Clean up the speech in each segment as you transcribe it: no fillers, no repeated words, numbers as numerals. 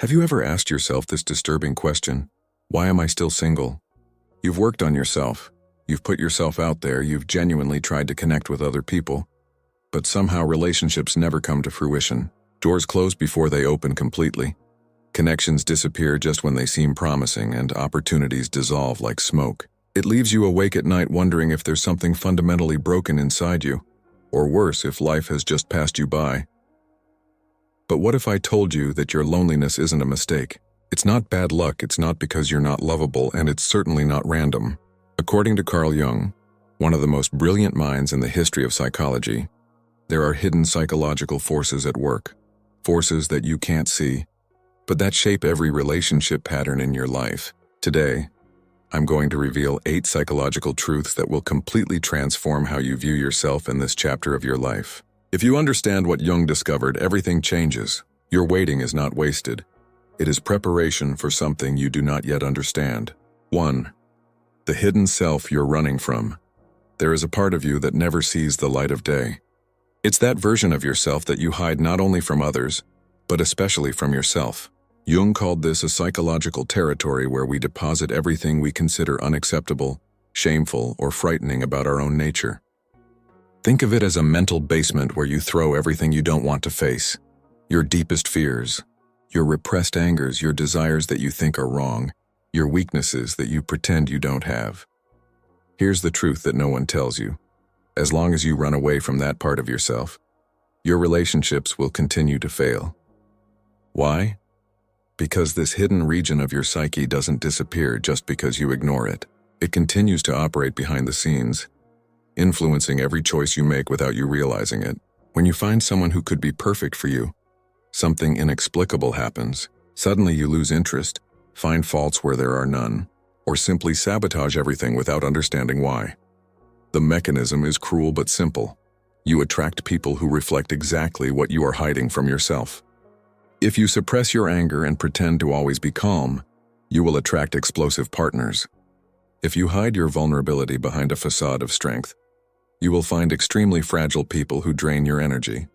Have you ever asked yourself this disturbing question? Why am I still single? You've worked on yourself. You've put yourself out there. You've genuinely tried to connect with other people. But somehow relationships never come to fruition. Doors close before they open completely. Connections disappear just when they seem promising, and opportunities dissolve like smoke. It leaves you awake at night wondering if there's something fundamentally broken inside you, or worse, if life has just passed you by. But what if I told you that your loneliness isn't a mistake? It's not bad luck, it's not because you're not lovable, and it's certainly not random. According to Carl Jung, one of the most brilliant minds in the history of psychology, there are hidden psychological forces at work, forces that you can't see, but that shape every relationship pattern in your life. Today, I'm going to reveal 8 psychological truths that will completely transform how you view yourself in this chapter of your life. If you understand what Jung discovered, everything changes. Your waiting is not wasted. It is preparation for something you do not yet understand. 1. The hidden self you're running from. There is a part of you that never sees the light of day. It's that version of yourself that you hide not only from others, but especially from yourself. Jung called this a psychological territory where we deposit everything we consider unacceptable, shameful, or frightening about our own nature. Think of it as a mental basement where you throw everything you don't want to face. Your deepest fears, your repressed angers, your desires that you think are wrong, your weaknesses that you pretend you don't have. Here's the truth that no one tells you. As long as you run away from that part of yourself, your relationships will continue to fail. Why? Because this hidden region of your psyche doesn't disappear just because you ignore it. It continues to operate behind the scenes, influencing every choice you make without you realizing it. When you find someone who could be perfect for you, something inexplicable happens. Suddenly you lose interest, find faults where there are none, or simply sabotage everything without understanding why. The mechanism is cruel but simple. You attract people who reflect exactly what you are hiding from yourself. If you suppress your anger and pretend to always be calm, you will attract explosive partners. If you hide your vulnerability behind a facade of strength, you will find extremely fragile people who drain your energy.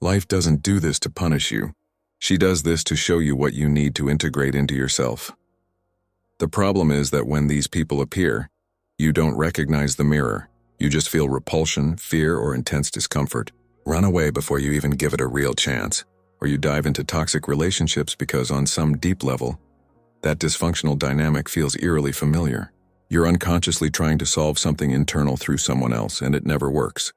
Life doesn't do this to punish you. She does this to show you what you need to integrate into yourself. The problem is that when these people appear, you don't recognize the mirror. You just feel repulsion, fear, or intense discomfort. Run away before you even give it a real chance. Or you dive into toxic relationships because on some deep level, that dysfunctional dynamic feels eerily familiar. You're unconsciously trying to solve something internal through someone else, and it never works.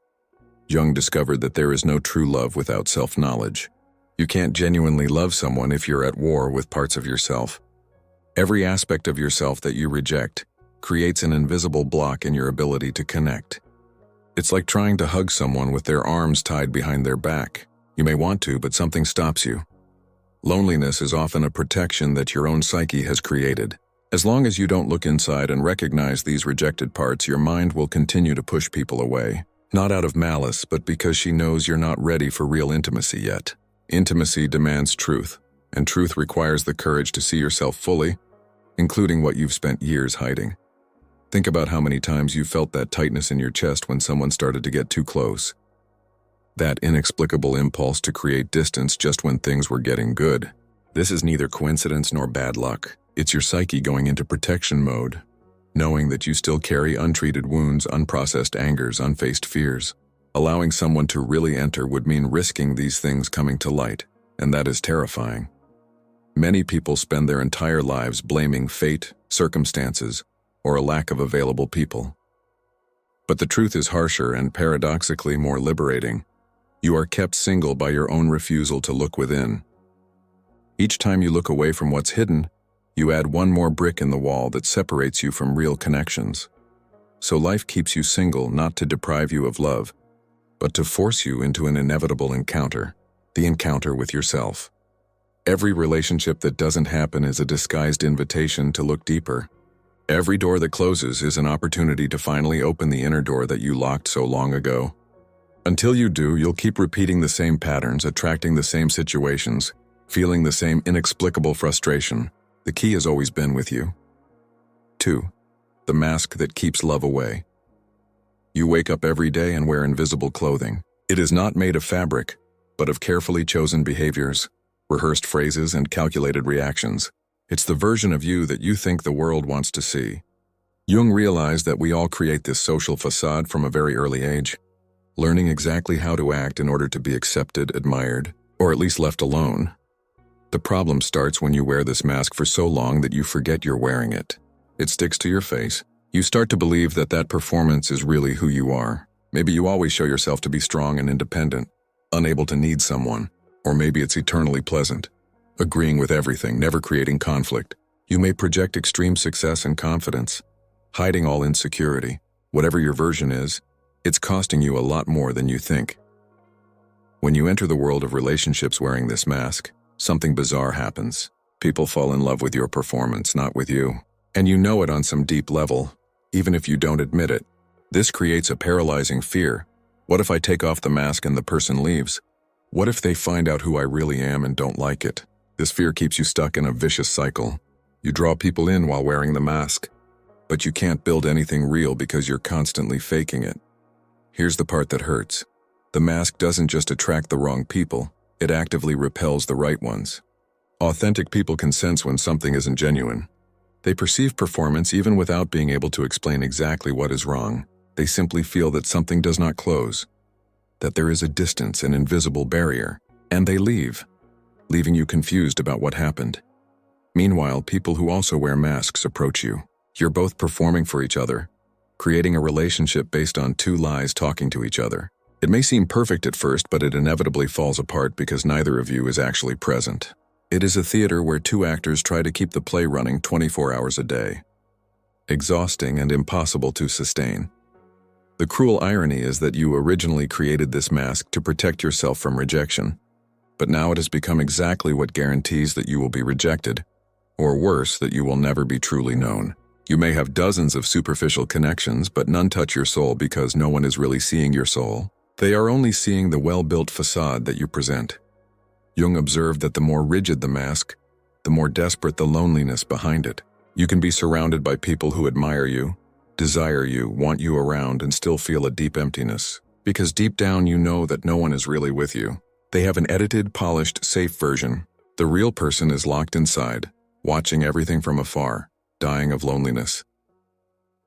Jung discovered that there is no true love without self-knowledge. You can't genuinely love someone if you're at war with parts of yourself. Every aspect of yourself that you reject creates an invisible block in your ability to connect. It's like trying to hug someone with their arms tied behind their back. You may want to, but something stops you. Loneliness is often a protection that your own psyche has created. As long as you don't look inside and recognize these rejected parts, your mind will continue to push people away. Not out of malice, but because she knows you're not ready for real intimacy yet. Intimacy demands truth, and truth requires the courage to see yourself fully, including what you've spent years hiding. Think about how many times you felt that tightness in your chest when someone started to get too close. That inexplicable impulse to create distance just when things were getting good. This is neither coincidence nor bad luck. It's your psyche going into protection mode, knowing that you still carry untreated wounds, unprocessed angers, unfaced fears. Allowing someone to really enter would mean risking these things coming to light, and that is terrifying. Many people spend their entire lives blaming fate, circumstances, or a lack of available people. But the truth is harsher and paradoxically more liberating. You are kept single by your own refusal to look within. Each time you look away from what's hidden, you add one more brick in the wall that separates you from real connections. So life keeps you single not to deprive you of love, but to force you into an inevitable encounter, the encounter with yourself. Every relationship that doesn't happen is a disguised invitation to look deeper. Every door that closes is an opportunity to finally open the inner door that you locked so long ago. Until you do, you'll keep repeating the same patterns, attracting the same situations, feeling the same inexplicable frustration. The key has always been with you. 2. The mask that keeps love away. You wake up every day and wear invisible clothing. It is not made of fabric, but of carefully chosen behaviors. rehearsed phrases, and calculated reactions. It's the version of you that you think the world wants to see. Jung realized that we all create this social facade from a very early age, learning exactly how to act in order to be accepted, admired, or at least left alone. The problem starts when you wear this mask for so long that you forget you're wearing it. It sticks to your face. You start to believe that that performance is really who you are. Maybe you always show yourself to be strong and independent, unable to need someone, or maybe it's eternally pleasant, agreeing with everything, never creating conflict. You may project extreme success and confidence, hiding all insecurity. Whatever your version is, it's costing you a lot more than you think. When you enter the world of relationships wearing this mask, something bizarre happens. People fall in love with your performance, not with you. And you know it on some deep level, even if you don't admit it. This creates a paralyzing fear. What if I take off the mask and the person leaves? What if they find out who I really am and don't like it? This fear keeps you stuck in a vicious cycle. You draw people in while wearing the mask, but you can't build anything real because you're constantly faking it. Here's the part that hurts. The mask doesn't just attract the wrong people, it actively repels the right ones. Authentic people can sense when something isn't genuine. They perceive performance even without being able to explain exactly what is wrong. They simply feel that something does not close, that there is a distance, an invisible barrier, and they leave, leaving you confused about what happened. Meanwhile, people who also wear masks approach you. You're both performing for each other, creating a relationship based on two lies talking to each other. It may seem perfect at first, but it inevitably falls apart because neither of you is actually present. It is a theater where two actors try to keep the play running 24 hours a day. Exhausting and impossible to sustain. The cruel irony is that you originally created this mask to protect yourself from rejection, but now it has become exactly what guarantees that you will be rejected, or worse, that you will never be truly known. You may have dozens of superficial connections, but none touch your soul because no one is really seeing your soul. They are only seeing the well-built facade that you present. Jung observed that the more rigid the mask, the more desperate the loneliness behind it. You can be surrounded by people who admire you, desire you, want you around, and still feel a deep emptiness, because deep down you know that no one is really with you. They have an edited, polished, safe version. The real person is locked inside, watching everything from afar, dying of loneliness.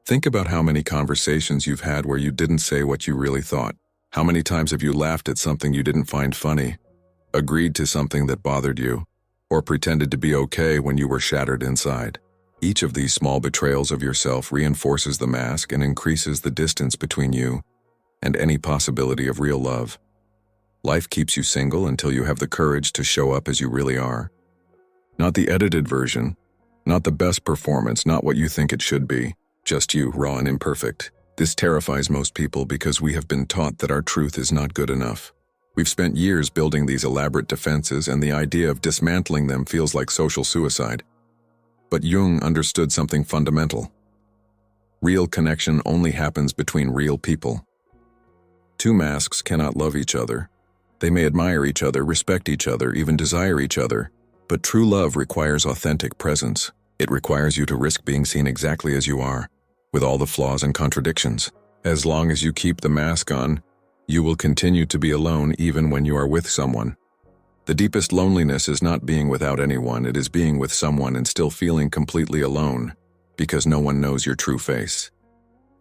Think about how many conversations you've had where you didn't say what you really thought. How many times have you laughed at something you didn't find funny, agreed to something that bothered you, or pretended to be okay when you were shattered inside? Each of these small betrayals of yourself reinforces the mask and increases the distance between you and any possibility of real love. Life keeps you single until you have the courage to show up as you really are. Not the edited version, not the best performance, not what you think it should be, just you, raw and imperfect. This terrifies most people because we have been taught that our truth is not good enough. We've spent years building these elaborate defenses, and the idea of dismantling them feels like social suicide. But Jung understood something fundamental. Real connection only happens between real people. Two masks cannot love each other. They may admire each other, respect each other, even desire each other, but true love requires authentic presence. It requires you to risk being seen exactly as you are, with all the flaws and contradictions. As long as you keep the mask on, you will continue to be alone even when you are with someone. The deepest loneliness is not being without anyone, it is being with someone and still feeling completely alone, because no one knows your true face.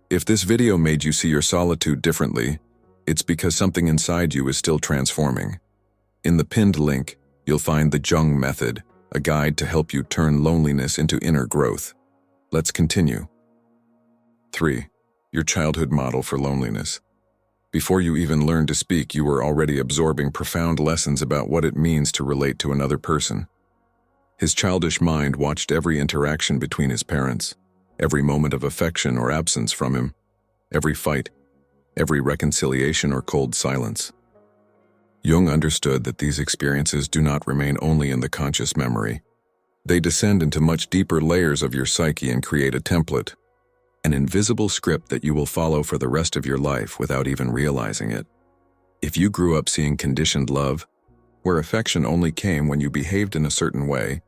If this video made you see your solitude differently, it's because something inside you is still transforming. In the pinned link, you'll find the Jung Method, a guide to help you turn loneliness into inner growth. Let's continue. 3. Your childhood model for loneliness. Before you even learned to speak, you were already absorbing profound lessons about what it means to relate to another person. His childish mind watched every interaction between his parents, every moment of affection or absence from him, every fight, every reconciliation or cold silence. Jung understood that these experiences do not remain only in the conscious memory. They descend into much deeper layers of your psyche and create a template, an invisible script that you will follow for the rest of your life without even realizing it. If you grew up seeing conditioned love, where affection only came when you behaved in a certain way,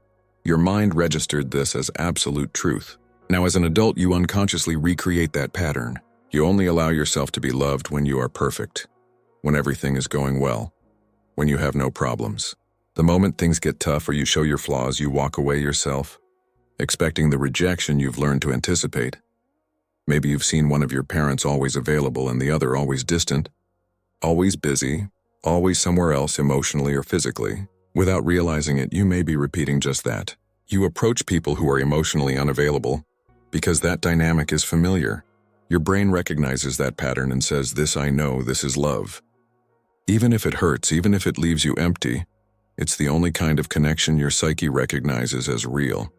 your mind registered this as absolute truth. Now, as an adult, you unconsciously recreate that pattern. You only allow yourself to be loved when you are perfect, when everything is going well, when you have no problems. The moment things get tough or you show your flaws, you walk away yourself, expecting the rejection you've learned to anticipate. Maybe you've seen one of your parents always available and the other always distant, always busy, always somewhere else emotionally or physically. Without realizing it, you may be repeating just that. You approach people who are emotionally unavailable because that dynamic is familiar. Your brain recognizes that pattern and says, "This I know, this is love." Even if it hurts, even if it leaves you empty, it's the only kind of connection your psyche recognizes as real.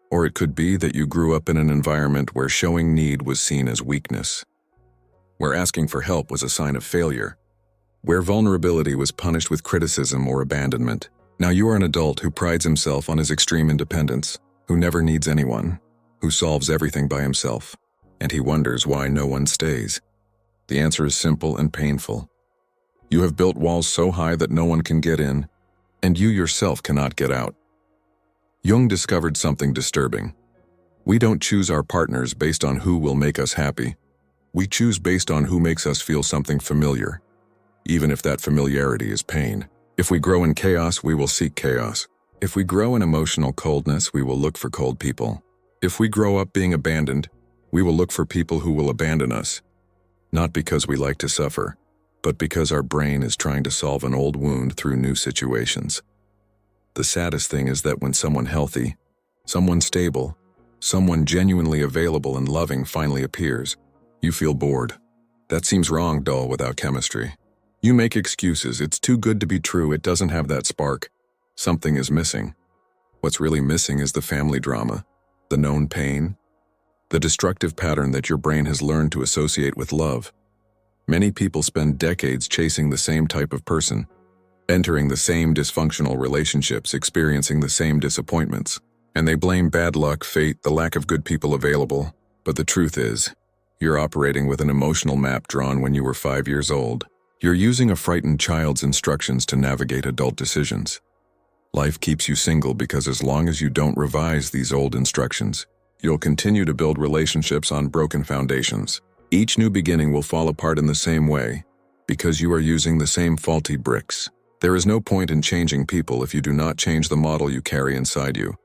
Or it could be that you grew up in an environment where showing need was seen as weakness, where asking for help was a sign of failure, where vulnerability was punished with criticism or abandonment. Now you are an adult who prides himself on his extreme independence, who never needs anyone, who solves everything by himself, and he wonders why no one stays. The answer is simple and painful. You have built walls so high that no one can get in, and you yourself cannot get out. Jung discovered something disturbing. We don't choose our partners based on who will make us happy. We choose based on who makes us feel something familiar, even if that familiarity is pain. If we grow in chaos, we will seek chaos. If we grow in emotional coldness, we will look for cold people. If we grow up being abandoned, we will look for people who will abandon us. Not because we like to suffer, but because our brain is trying to solve an old wound through new situations. The saddest thing is that when someone healthy, someone stable, someone genuinely available and loving finally appears, you feel bored. That seems wrong, dull, without chemistry. You make excuses. It's too good to be true. It doesn't have that spark. Something is missing. What's really missing is the family drama, the known pain, the destructive pattern that your brain has learned to associate with love. Many people spend decades chasing the same type of person, entering the same dysfunctional relationships, experiencing the same disappointments, and they blame bad luck, fate, the lack of good people available. But the truth is, you're operating with an emotional map drawn when you were 5 years old. You're using a frightened child's instructions to navigate adult decisions. Life keeps you single because as long as you don't revise these old instructions, you'll continue to build relationships on broken foundations. Each new beginning will fall apart in the same way, because you are using the same faulty bricks. There is no point in changing people if you do not change the model you carry inside you.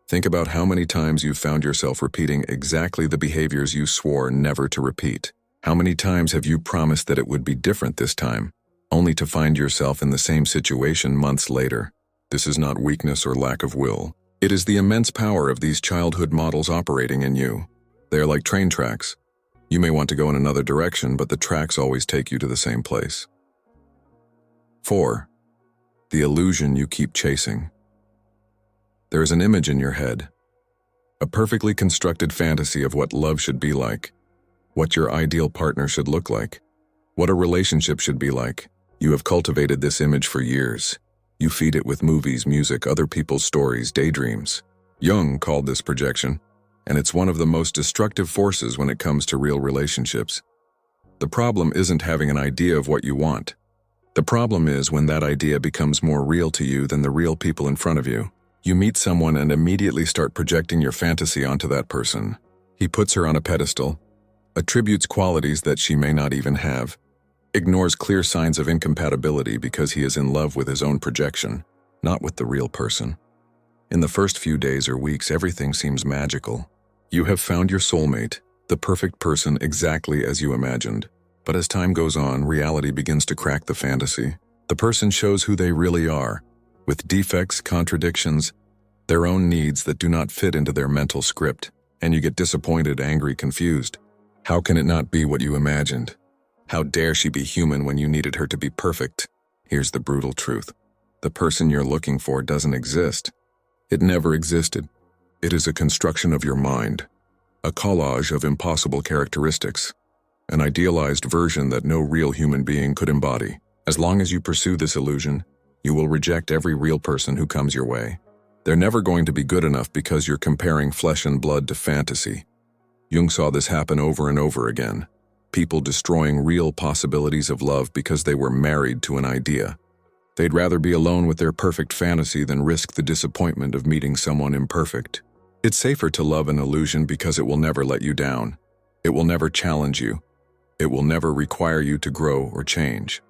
Think about how many times you've found yourself repeating exactly the behaviors you swore never to repeat. How many times have you promised that it would be different this time, only to find yourself in the same situation months later? This is not weakness or lack of will. It is the immense power of these childhood models operating in you. They are like train tracks. You may want to go in another direction, but the tracks always take you to the same place. 4. The illusion you keep chasing. There is an image in your head, a perfectly constructed fantasy of what love should be like, what your ideal partner should look like, what a relationship should be like. You have cultivated this image for years. You feed it with movies, music, other people's stories, daydreams. Jung called this projection, and it's one of the most destructive forces when it comes to real relationships. The problem isn't having an idea of what you want. The problem is when that idea becomes more real to you than the real people in front of you. You meet someone and immediately start projecting your fantasy onto that person. He puts her on a pedestal, attributes qualities that she may not even have, ignores clear signs of incompatibility because he is in love with his own projection, not with the real person. In the first few days or weeks, everything seems magical. You have found your soulmate, the perfect person exactly as you imagined. But as time goes on, reality begins to crack the fantasy. The person shows who they really are, with defects, contradictions, their own needs that do not fit into their mental script, and you get disappointed, angry, confused. How can it not be what you imagined? How dare she be human when you needed her to be perfect? Here's the brutal truth. The person you're looking for doesn't exist. It never existed. It is a construction of your mind, a collage of impossible characteristics, an idealized version that no real human being could embody. As long as you pursue this illusion, you will reject every real person who comes your way. They're never going to be good enough because you're comparing flesh and blood to fantasy. Jung saw this happen over and over again. People destroying real possibilities of love because they were married to an idea. They'd rather be alone with their perfect fantasy than risk the disappointment of meeting someone imperfect. It's safer to love an illusion because it will never let you down. It will never challenge you. It will never require you to grow or change.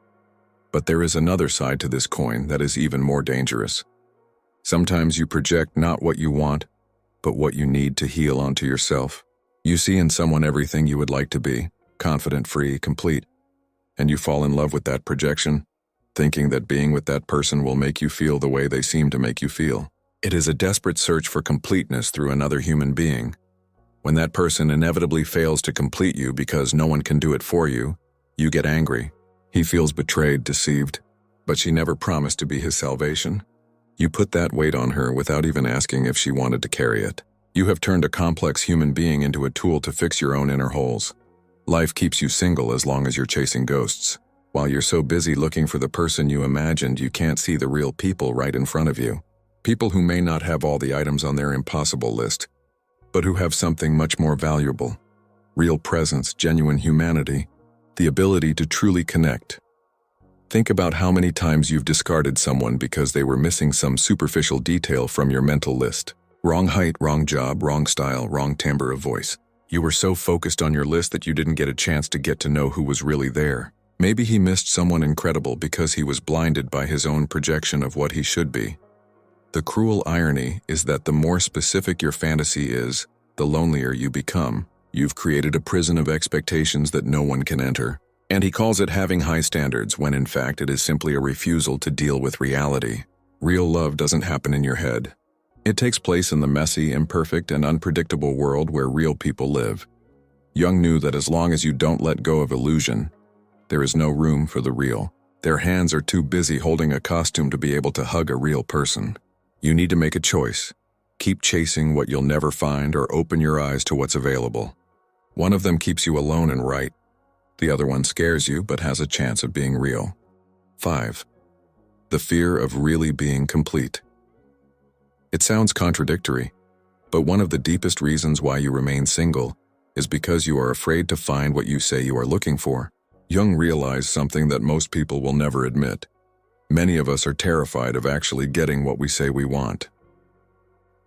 But there is another side to this coin that is even more dangerous. Sometimes you project not what you want, but what you need to heal onto yourself. You see in someone everything you would like to be, confident, free, complete, and you fall in love with that projection, thinking that being with that person will make you feel the way they seem to make you feel. It is a desperate search for completeness through another human being. When that person inevitably fails to complete you because no one can do it for you, you get angry. He feels betrayed, deceived, but she never promised to be his salvation. You put that weight on her without even asking if she wanted to carry it. You have turned a complex human being into a tool to fix your own inner holes. Life keeps you single as long as you're chasing ghosts. While you're so busy looking for the person you imagined, you can't see the real people right in front of you. People who may not have all the items on their impossible list, but who have something much more valuable. Real presence, genuine humanity, the ability to truly connect. Think about how many times you've discarded someone because they were missing some superficial detail from your mental list. Wrong height, wrong job, wrong style, wrong timbre of voice. You were so focused on your list that you didn't get a chance to get to know who was really there. Maybe he missed someone incredible because he was blinded by his own projection of what he should be. The cruel irony is that the more specific your fantasy is, the lonelier you become. You've created a prison of expectations that no one can enter. And he calls it having high standards, when in fact it is simply a refusal to deal with reality. Real love doesn't happen in your head. It takes place in the messy, imperfect, and unpredictable world where real people live. Jung knew that as long as you don't let go of illusion, there is no room for the real. Their hands are too busy holding a costume to be able to hug a real person. You need to make a choice. Keep chasing what you'll never find, or open your eyes to what's available. One of them keeps you alone and right. The other one scares you but has a chance of being real. 5. The fear of really being complete. It sounds contradictory, but one of the deepest reasons why you remain single is because you are afraid to find what you say you are looking for. Jung realized something that most people will never admit. Many of us are terrified of actually getting what we say we want.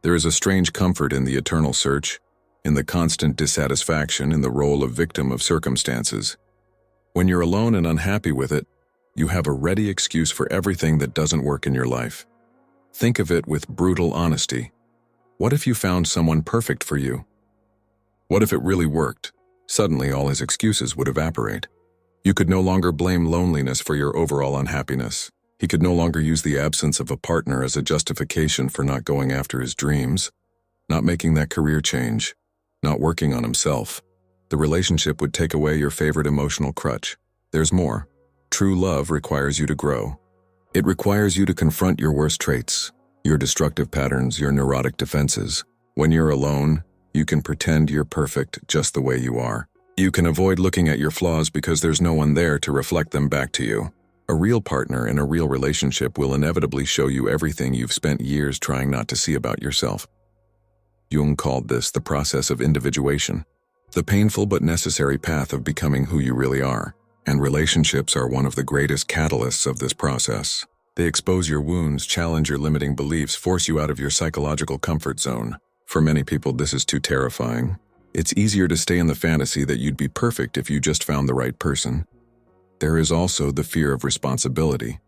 There is a strange comfort in the eternal search, in the constant dissatisfaction, in the role of victim of circumstances. When you're alone and unhappy with it, you have a ready excuse for everything that doesn't work in your life. Think of it with brutal honesty. What if you found someone perfect for you? What if it really worked? Suddenly all his excuses would evaporate. You could no longer blame loneliness for your overall unhappiness. He could no longer use the absence of a partner as a justification for not going after his dreams, not making that career change, not working on himself. The relationship would take away your favorite emotional crutch. There's more. True love requires you to grow. It requires you to confront your worst traits, your destructive patterns, your neurotic defenses. When you're alone, you can pretend you're perfect just the way you are. You can avoid looking at your flaws because there's no one there to reflect them back to you. A real partner in a real relationship will inevitably show you everything you've spent years trying not to see about yourself. Jung called this the process of individuation, the painful but necessary path of becoming who you really are. And relationships are one of the greatest catalysts of this process. They expose your wounds, challenge your limiting beliefs, force you out of your psychological comfort zone. For many people, this is too terrifying. It's easier to stay in the fantasy that you'd be perfect if you just found the right person. There is also the fear of responsibility.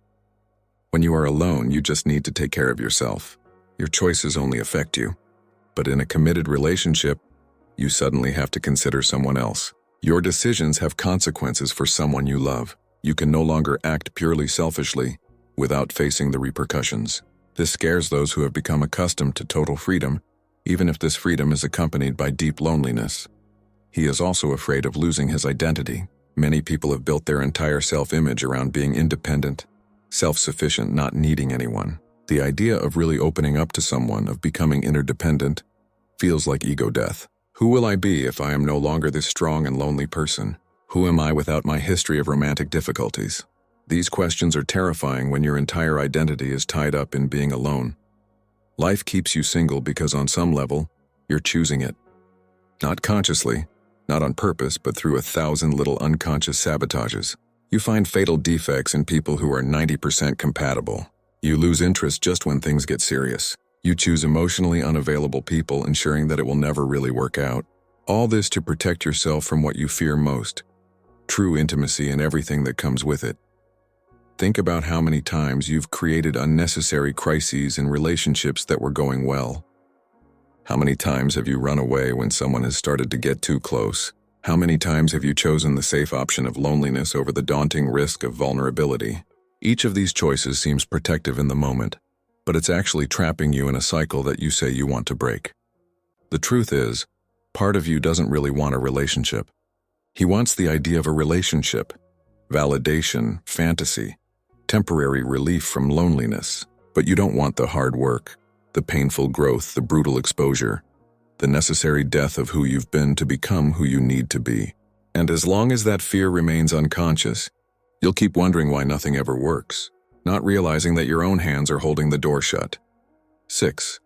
When you are alone, you just need to take care of yourself. Your choices only affect you. But in a committed relationship, you suddenly have to consider someone else. Your decisions have consequences for someone you love. You can no longer act purely selfishly without facing the repercussions. This scares those who have become accustomed to total freedom, even if this freedom is accompanied by deep loneliness. He is also afraid of losing his identity. Many people have built their entire self-image around being independent, self-sufficient, not needing anyone. The idea of really opening up to someone, of becoming interdependent, feels like ego death. Who will I be if I am no longer this strong and lonely person? Who am I without my history of romantic difficulties? These questions are terrifying when your entire identity is tied up in being alone. Life keeps you single because on some level, you're choosing it. Not consciously, not on purpose, but through 1,000 little unconscious sabotages. You find fatal defects in people who are 90% compatible. You lose interest just when things get serious. You choose emotionally unavailable people, ensuring that it will never really work out. All this to protect yourself from what you fear most: true intimacy and everything that comes with it. Think about how many times you've created unnecessary crises in relationships that were going well. How many times have you run away when someone has started to get too close? How many times have you chosen the safe option of loneliness over the daunting risk of vulnerability? Each of these choices seems protective in the moment, but it's actually trapping you in a cycle that you say you want to break. The truth is, part of you doesn't really want a relationship. He wants the idea of a relationship, validation, fantasy, temporary relief from loneliness, but you don't want the hard work, the painful growth, the brutal exposure, the necessary death of who you've been to become who you need to be. And as long as that fear remains unconscious, you'll keep wondering why nothing ever works, not realizing that your own hands are holding the door shut. 6.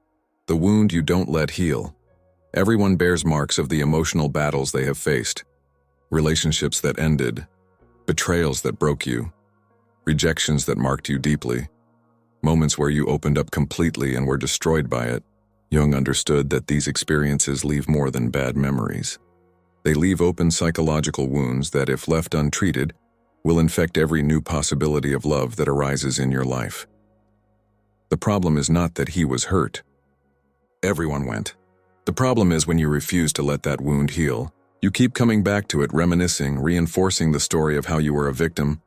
The wound you don't let heal. Everyone bears marks of the emotional battles they have faced. Relationships that ended, betrayals that broke you, rejections that marked you deeply, moments where you opened up completely and were destroyed by it. Jung understood that these experiences leave more than bad memories. They leave open psychological wounds that, if left untreated, will infect every new possibility of love that arises in your life. The problem is not that he was hurt. Everyone went. The problem is when you refuse to let that wound heal. You keep coming back to it, reminiscing, reinforcing the story of how you were a victim,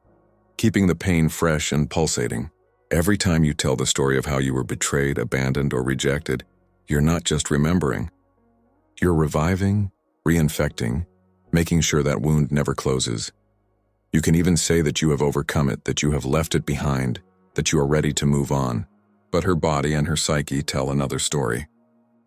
keeping the pain fresh and pulsating. Every time you tell the story of how you were betrayed, abandoned, or rejected, you're not just remembering. You're reviving, reinfecting, making sure that wound never closes. You can even say that you have overcome it, that you have left it behind, that you are ready to move on. But her body and her psyche tell another story.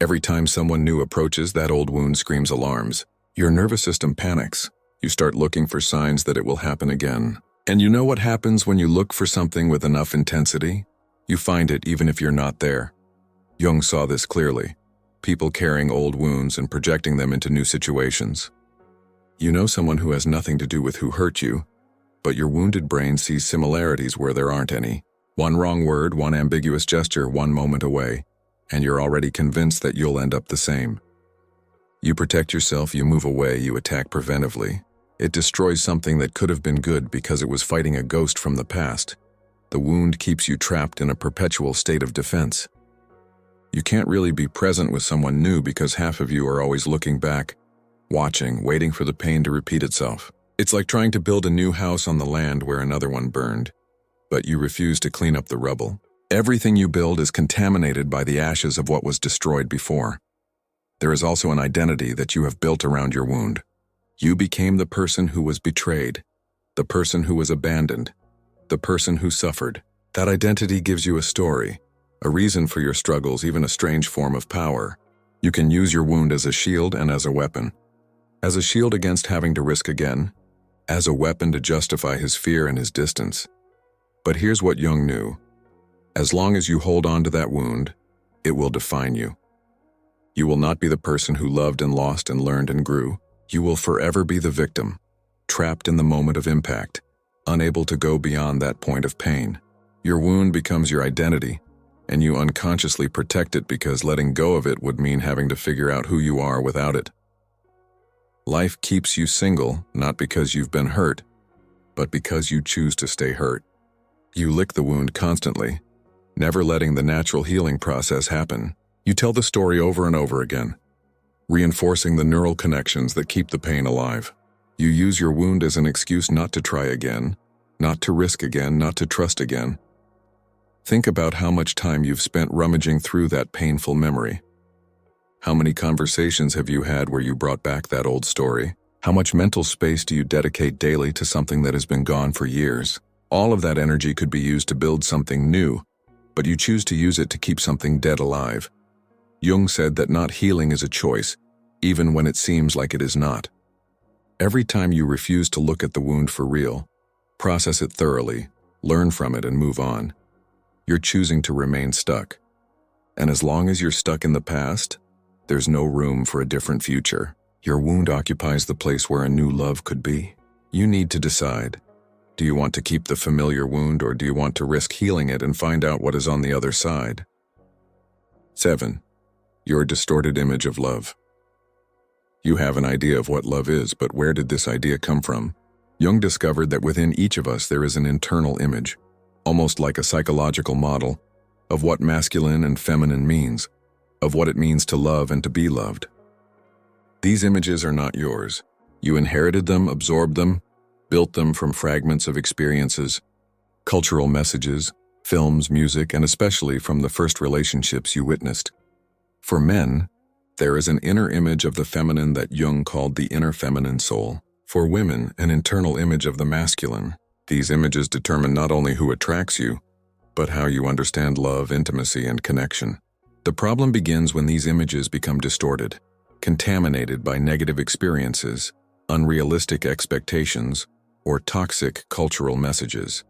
Every time someone new approaches, that old wound screams alarms. Your nervous system panics. You start looking for signs that it will happen again. And you know what happens when you look for something with enough intensity? You find it even if you're not there. Jung saw this clearly. People carrying old wounds and projecting them into new situations. You know someone who has nothing to do with who hurt you, but your wounded brain sees similarities where there aren't any. One wrong word, one ambiguous gesture, one moment away, and you're already convinced that you'll end up the same. You protect yourself, you move away, you attack preventively. It destroys something that could have been good because it was fighting a ghost from the past. The wound keeps you trapped in a perpetual state of defense. You can't really be present with someone new because half of you are always looking back, watching, waiting for the pain to repeat itself. It's like trying to build a new house on the land where another one burned, but you refuse to clean up the rubble. Everything you build is contaminated by the ashes of what was destroyed before. There is also an identity that you have built around your wound. You became the person who was betrayed, the person who was abandoned, the person who suffered. That identity gives you a story, a reason for your struggles, even a strange form of power. You can use your wound as a shield and as a weapon. As a shield against having to risk again, as a weapon to justify his fear and his distance. But here's what Jung knew. As long as you hold on to that wound, it will define you. You will not be the person who loved and lost and learned and grew. You will forever be the victim, trapped in the moment of impact, unable to go beyond that point of pain. Your wound becomes your identity, and you unconsciously protect it because letting go of it would mean having to figure out who you are without it. Life keeps you single, not because you've been hurt, but because you choose to stay hurt. You lick the wound constantly, never letting the natural healing process happen. You tell the story over and over again, reinforcing the neural connections that keep the pain alive. You use your wound as an excuse not to try again, not to risk again, not to trust again. Think about how much time you've spent rummaging through that painful memory. How many conversations have you had where you brought back that old story? How much mental space do you dedicate daily to something that has been gone for years? All of that energy could be used to build something new, but you choose to use it to keep something dead alive. Jung said that not healing is a choice, even when it seems like it is not. Every time you refuse to look at the wound for real, process it thoroughly, learn from it and move on, you're choosing to remain stuck. And as long as you're stuck in the past, there's no room for a different future. Your wound occupies the place where a new love could be. You need to decide. Do you want to keep the familiar wound, or do you want to risk healing it and find out what is on the other side? 7. Your distorted image of love. You have an idea of what love is, but where did this idea come from? Jung discovered that within each of us there is an internal image, almost like a psychological model, of what masculine and feminine means, of what it means to love and to be loved. These images are not yours. You inherited them, absorbed them, built them from fragments of experiences, cultural messages, films, music, and especially from the first relationships you witnessed. For men, there is an inner image of the feminine that Jung called the inner feminine soul. For women, an internal image of the masculine. These images determine not only who attracts you, but how you understand love, intimacy, and connection. The problem begins when these images become distorted, contaminated by negative experiences, unrealistic expectations, or toxic cultural messages.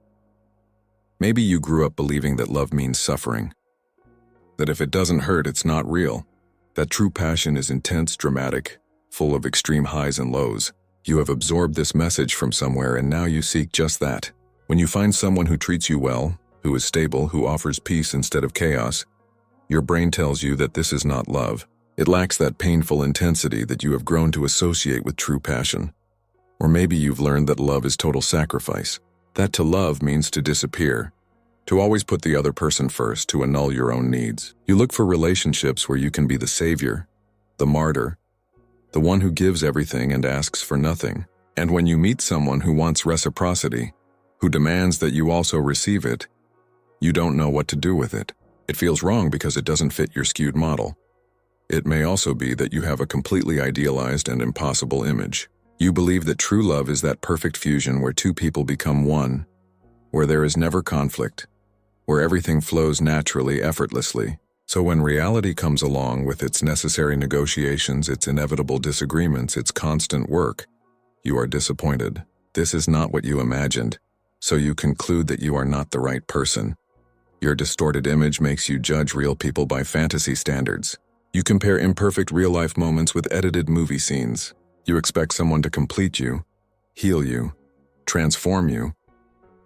Maybe you grew up believing that love means suffering, that if it doesn't hurt, it's not real, that true passion is intense, dramatic, full of extreme highs and lows. You have absorbed this message from somewhere and now you seek just that. When you find someone who treats you well, who is stable, who offers peace instead of chaos, your brain tells you that this is not love. It lacks that painful intensity that you have grown to associate with true passion. Or maybe you've learned that love is total sacrifice, that to love means to disappear, to always put the other person first, to annul your own needs. You look for relationships where you can be the savior, the martyr, the one who gives everything and asks for nothing. And when you meet someone who wants reciprocity, who demands that you also receive it, you don't know what to do with it. It feels wrong because it doesn't fit your skewed model. It may also be that you have a completely idealized and impossible image. You believe that true love is that perfect fusion where two people become one, where there is never conflict, where everything flows naturally, effortlessly. So when reality comes along with its necessary negotiations, its inevitable disagreements, its constant work, you are disappointed. This is not what you imagined, so you conclude that you are not the right person. Your distorted image makes you judge real people by fantasy standards. You compare imperfect real-life moments with edited movie scenes. You expect someone to complete you, heal you, transform you,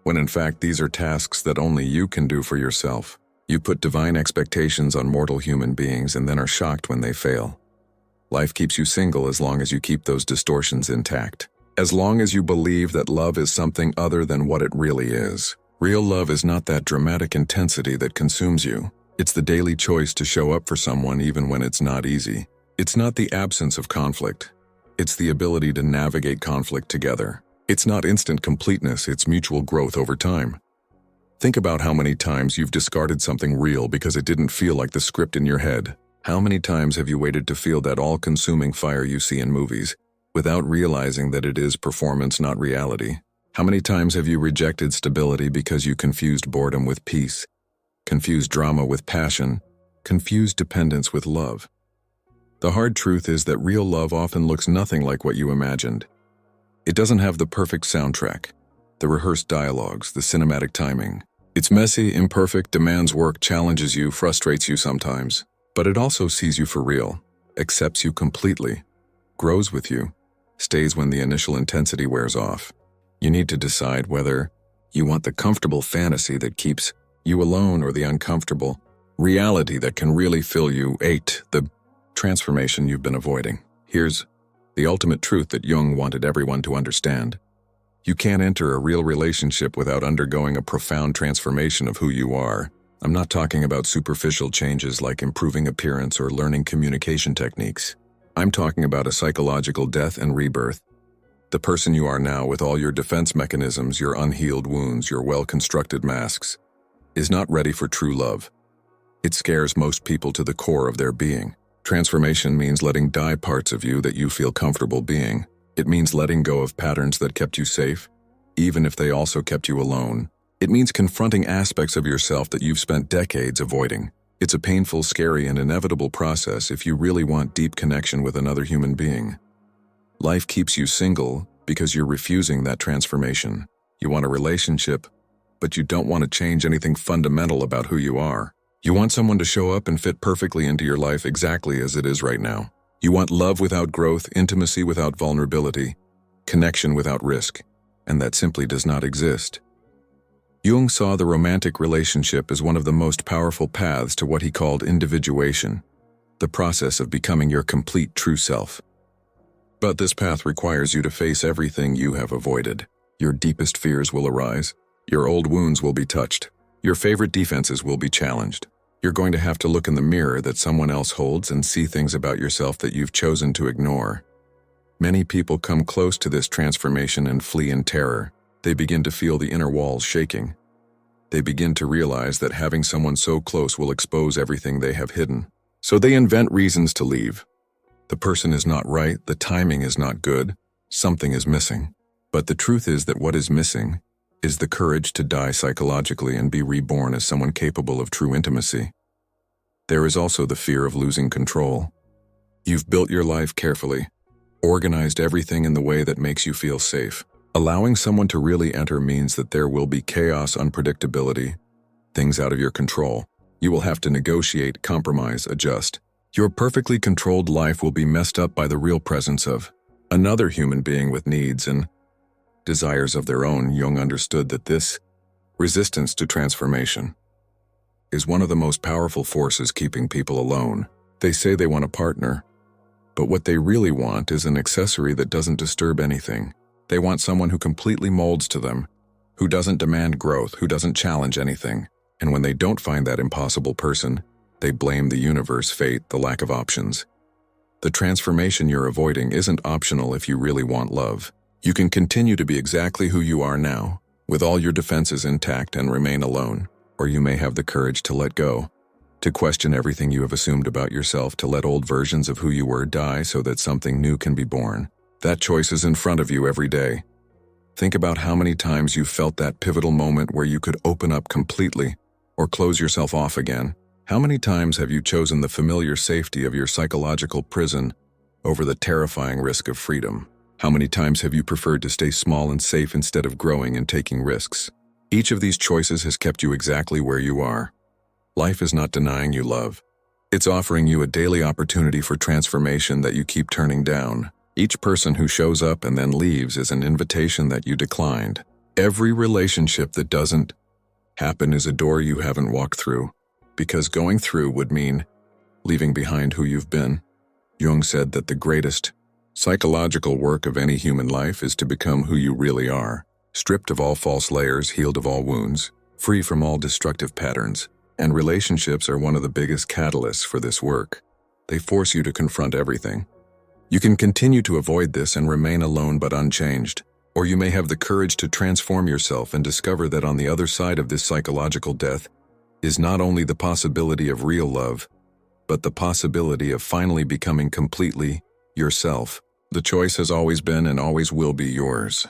when in fact these are tasks that only you can do for yourself. You put divine expectations on mortal human beings and then are shocked when they fail. Life keeps you single as long as you keep those distortions intact. As long as you believe that love is something other than what it really is. Real love is not that dramatic intensity that consumes you. It's the daily choice to show up for someone even when it's not easy. It's not the absence of conflict. It's the ability to navigate conflict together. It's not instant completeness, it's mutual growth over time. Think about how many times you've discarded something real because it didn't feel like the script in your head. How many times have you waited to feel that all-consuming fire you see in movies, without realizing that it is performance, not reality? How many times have you rejected stability because you confused boredom with peace, confused drama with passion, confused dependence with love? The hard truth is that real love often looks nothing like what you imagined. It doesn't have the perfect soundtrack, the rehearsed dialogues, the cinematic timing. It's messy, imperfect, demands work, challenges you, frustrates you sometimes. But it also sees you for real, accepts you completely, grows with you, stays when the initial intensity wears off. You need to decide whether you want the comfortable fantasy that keeps you alone or the uncomfortable reality that can really fill you, the transformation you've been avoiding. Here's the ultimate truth that Jung wanted everyone to understand. You can't enter a real relationship without undergoing a profound transformation of who you are. I'm not talking about superficial changes like improving appearance or learning communication techniques. I'm talking about a psychological death and rebirth. The person you are now, with all your defense mechanisms, your unhealed wounds, your well-constructed masks, is not ready for true love. It scares most people to the core of their being. Transformation means letting die parts of you that you feel comfortable being. It means letting go of patterns that kept you safe, even if they also kept you alone. It means confronting aspects of yourself that you've spent decades avoiding. It's a painful, scary, and inevitable process if you really want deep connection with another human being. Life keeps you single because you're refusing that transformation. You want a relationship, but you don't want to change anything fundamental about who you are. You want someone to show up and fit perfectly into your life exactly as it is right now. You want love without growth, intimacy without vulnerability, connection without risk, and that simply does not exist. Jung saw the romantic relationship as one of the most powerful paths to what he called individuation, the process of becoming your complete true self. But this path requires you to face everything you have avoided. Your deepest fears will arise. Your old wounds will be touched. Your favorite defenses will be challenged. You're going to have to look in the mirror that someone else holds and see things about yourself that you've chosen to ignore. Many people come close to this transformation and flee in terror. They begin to feel the inner walls shaking. They begin to realize that having someone so close will expose everything they have hidden. So they invent reasons to leave. The person is not right, the timing is not good, something is missing. But the truth is that what is missing is the courage to die psychologically and be reborn as someone capable of true intimacy. There is also the fear of losing control. You've built your life carefully, organized everything in the way that makes you feel safe. Allowing someone to really enter means that there will be chaos, unpredictability, things out of your control. You will have to negotiate, compromise, adjust. Your perfectly controlled life will be messed up by the real presence of another human being with needs and desires of their own. Jung understood that this resistance to transformation is one of the most powerful forces keeping people alone. They say they want a partner, but what they really want is an accessory that doesn't disturb anything. They want someone who completely molds to them, who doesn't demand growth, who doesn't challenge anything. And when they don't find that impossible person, they blame the universe, fate, the lack of options. The transformation you're avoiding isn't optional if you really want love. You can continue to be exactly who you are now, with all your defenses intact and remain alone. Or you may have the courage to let go, to question everything you have assumed about yourself, to let old versions of who you were die so that something new can be born. That choice is in front of you every day. Think about how many times you've felt that pivotal moment where you could open up completely or close yourself off again. How many times have you chosen the familiar safety of your psychological prison over the terrifying risk of freedom? How many times have you preferred to stay small and safe instead of growing and taking risks? Each of these choices has kept you exactly where you are. Life is not denying you love. It's offering you a daily opportunity for transformation that you keep turning down. Each person who shows up and then leaves is an invitation that you declined. Every relationship that doesn't happen is a door you haven't walked through, because going through would mean leaving behind who you've been. Jung said that the greatest psychological work of any human life is to become who you really are, stripped of all false layers, healed of all wounds, free from all destructive patterns. And relationships are one of the biggest catalysts for this work. They force you to confront everything. You can continue to avoid this and remain alone but unchanged, or you may have the courage to transform yourself and discover that on the other side of this psychological death is not only the possibility of real love, but the possibility of finally becoming completely yourself. The choice has always been and always will be yours.